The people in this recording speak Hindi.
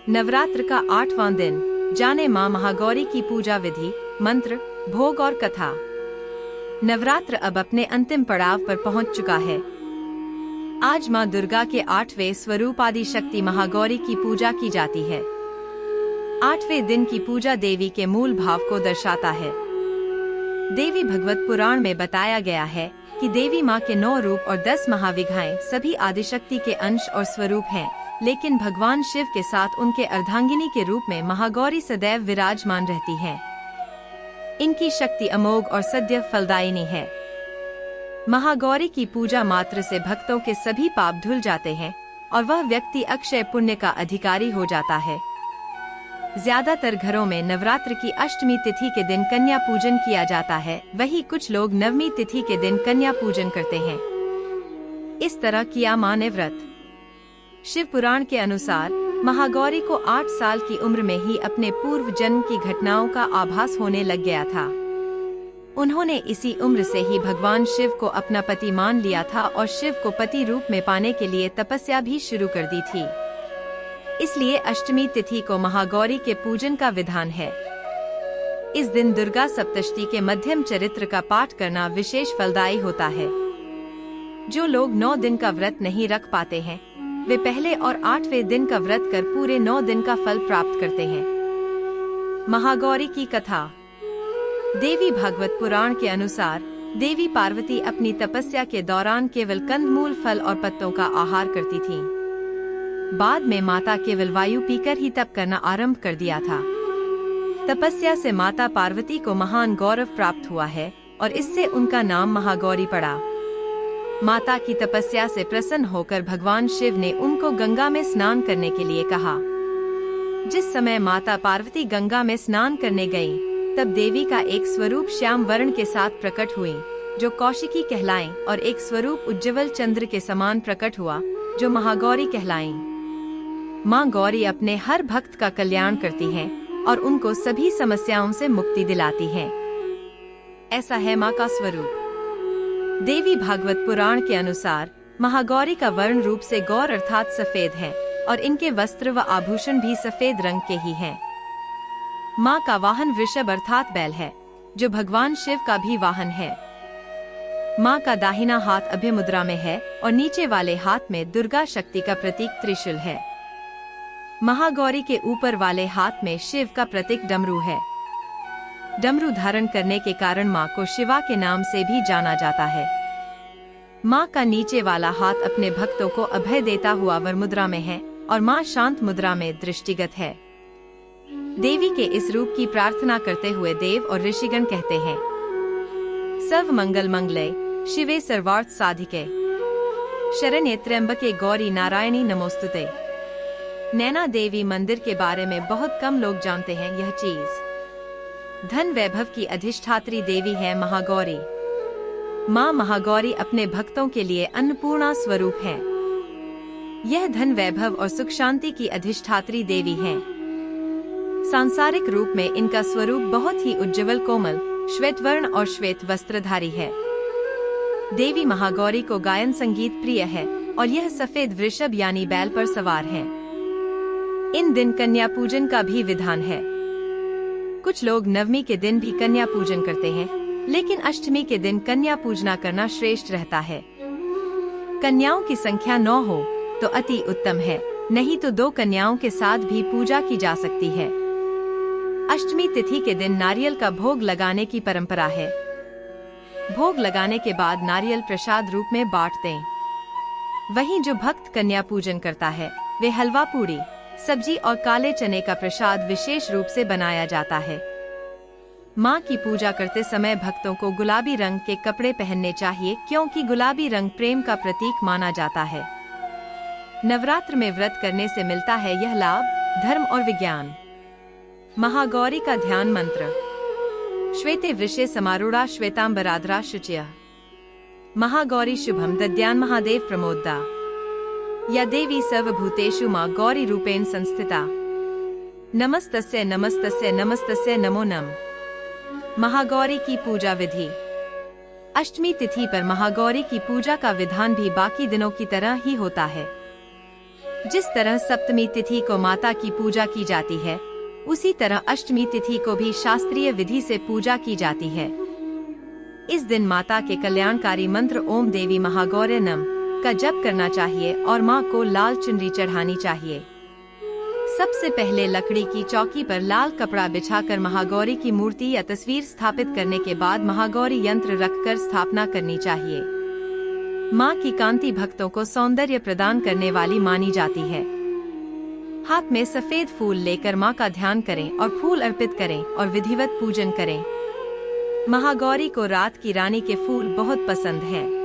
नवरात्र का 8वां दिन, जाने मां महागौरी की पूजा विधि, मंत्र, भोग और कथा। नवरात्र अब अपने अंतिम पड़ाव पर पहुंच चुका है। आज मां दुर्गा के 8वें स्वरूप आदि शक्ति महागौरी की पूजा की जाती है। 8वें दिन की पूजा देवी के मूल भाव को दर्शाता है। देवी भगवत पुराण में बताया गया है कि देवी मां के 9 रूप और 10 महाविघाएं सभी आदिशक्ति के अंश और स्वरूप हैं, लेकिन भगवान शिव के साथ उनके अर्धांगिनी के रूप में महागौरी सदैव विराजमान रहती हैं। इनकी शक्ति अमोघ और सद्य फलदायिनी है। महागौरी की पूजा मात्र से भक्तों के सभी पाप धुल जाते हैं और वह व्यक्ति अक्षय पुण्य का अधिकारी हो जाता है। ज्यादातर घरों में नवरात्र की अष्टमी तिथि के दिन कन्या पूजन किया जाता है, वहीं कुछ लोग नवमी तिथि के दिन कन्या पूजन करते हैं। इस तरह किया मां ने व्रत। शिव पुराण के अनुसार महागौरी को 8 साल की उम्र में ही अपने पूर्व जन्म की घटनाओं का आभास होने लग गया था। उन्होंने इसी उम्र से ही भगवान शिव को अपना पति मान लिया था और शिव को पति रूप में पाने के लिए तपस्या भी शुरू कर दी थी। इसलिए अष्टमी तिथि को महागौरी के पूजन का विधान है। इस दिन दुर्गा सप्तशती के मध्यम चरित्र का पाठ करना विशेष फलदायी होता है। जो लोग 9 दिन का व्रत नहीं रख पाते हैं, वे पहले और 8वें दिन का व्रत कर पूरे 9 दिन का फल प्राप्त करते हैं। महागौरी की कथा। देवी भागवत पुराण के अनुसार देवी पार्वती अपनी तपस्या के दौरान केवल कंदमूल, फल और पत्तों का आहार करती थीं। बाद में माता केवल वायु पीकर ही तप करना आरंभ कर दिया था। तपस्या से माता पार्वती को महान गौरव प्राप्त हुआ है और इससे उनका नाम महागौरी पड़ा। माता की तपस्या से प्रसन्न होकर भगवान शिव ने उनको गंगा में स्नान करने के लिए कहा। जिस समय माता पार्वती गंगा में स्नान करने गईं, तब देवी का एक स्वरूप श्याम वर्ण के साथ प्रकट हुई, जो कौशिकी कहलाएं, और एक स्वरूप उज्ज्वल चंद्र के समान प्रकट हुआ, जो महागौरी कहलाएं। मां गौरी अपने हर भक्त का कल्याण करती हैं और उनको सभी समस्याओं से मुक्ति दिलाती हैं। ऐसा है मां का स्वरूप। देवी भागवत पुराण के अनुसार महागौरी का वर्ण रूप से गौर अर्थात सफेद है और इनके वस्त्र व आभूषण भी सफेद रंग के ही हैं। मां का वाहन वृषभ अर्थात बैल है, जो भगवान शिव का भी वाहन है। मां का दाहिना हाथ अभय मुद्रा में है और नीचे वाले हाथ में दुर्गा शक्ति का प्रतीक त्रिशूल है। महागौरी के ऊपर वाले हाथ में शिव का प्रतीक डमरू है। डमरू धारण करने के कारण मां को शिवा के नाम से भी जाना जाता है। मां का नीचे वाला हाथ अपने भक्तों को अभय देता हुआ वरमुद्रा में है और मां शांत मुद्रा में दृष्टिगत है। देवी के इस रूप की प्रार्थना करते हुए देव और ऋषिगण कहते हैं, सर्व मंगल मंगले शिवे सर्वार्थ साधिके शरण्ये त्र्यंबके गौरी नारायणी नमोस्तुते। नैना देवी मंदिर के बारे में बहुत कम लोग जानते हैं। यह चीज धन वैभव की अधिष्ठात्री देवी है महागौरी। मां महागौरी अपने भक्तों के लिए अन्नपूर्णा स्वरूप है। यह धन वैभव और सुख शांति की अधिष्ठात्री देवी हैं। सांसारिक रूप में इनका स्वरूप बहुत ही उज्ज्वल, कोमल, श्वेत वर्ण और श्वेत वस्त्रधारी है। देवी महागौरी को गायन संगीत प्रिय है और यह सफेद वृषभ यानी बैल पर सवार है। इन दिन कन्या पूजन का भी विधान है। कुछ लोग नवमी के दिन भी कन्या पूजन करते हैं, लेकिन अष्टमी के दिन कन्या पूजना करना श्रेष्ठ रहता है। कन्याओं की संख्या 9 हो तो अति उत्तम है, नहीं तो 2 कन्याओं के साथ भी पूजा की जा सकती है। अष्टमी तिथि के दिन नारियल का भोग लगाने की परंपरा है। भोग लगाने के बाद नारियल प्रसाद रूप में बांट दें। वहीं जो भक्त कन्या पूजन करता है, वे हलवा, पूड़ी, सब्जी और काले चने का प्रसाद विशेष रूप से बनाया जाता है। मां की पूजा करते समय भक्तों को गुलाबी रंग के कपड़े पहनने चाहिए, क्योंकि गुलाबी रंग प्रेम का प्रतीक माना जाता है। नवरात्र में व्रत करने से मिलता है यह लाभ, धर्म और विज्ञान। महागौरी का ध्यान मंत्र। श्वेते वृषे समारूढ़ा श्वेतांबराधरा शुचिया महागौरी शुभम दद्यान महादेव प्रमोदा। या देवी सर्वभूतेषु मां गौरी रूपेण संस्थिता। नमस्तस्यै नमस्तस्यै नमस्तस्यै नमो नमः। महागौरी की पूजा विधि। अष्टमी तिथि पर महागौरी की पूजा का विधान भी बाकी दिनों की तरह ही होता है। जिस तरह सप्तमी तिथि को माता की पूजा की जाती है, उसी तरह अष्टमी तिथि को भी शास्त्रीय विधि से पूजा की जाती है। इस दिन माता के कल्याणकारी मंत्र ओम देवी महागौर्य नमः का जप करना चाहिए और मां को लाल चुनरी चढ़ानी चाहिए। सबसे पहले लकड़ी की चौकी पर लाल कपड़ा बिछाकर महागौरी की मूर्ति या तस्वीर स्थापित करने के बाद महागौरी यंत्र रखकर स्थापना करनी चाहिए। मां की कांति भक्तों को सौंदर्य प्रदान करने वाली मानी जाती है। हाथ में सफेद फूल लेकर मां का ध्यान करें और फूल अर्पित करें और विधिवत पूजन करें। महागौरी को रात की रानी के फूल बहुत पसंद है।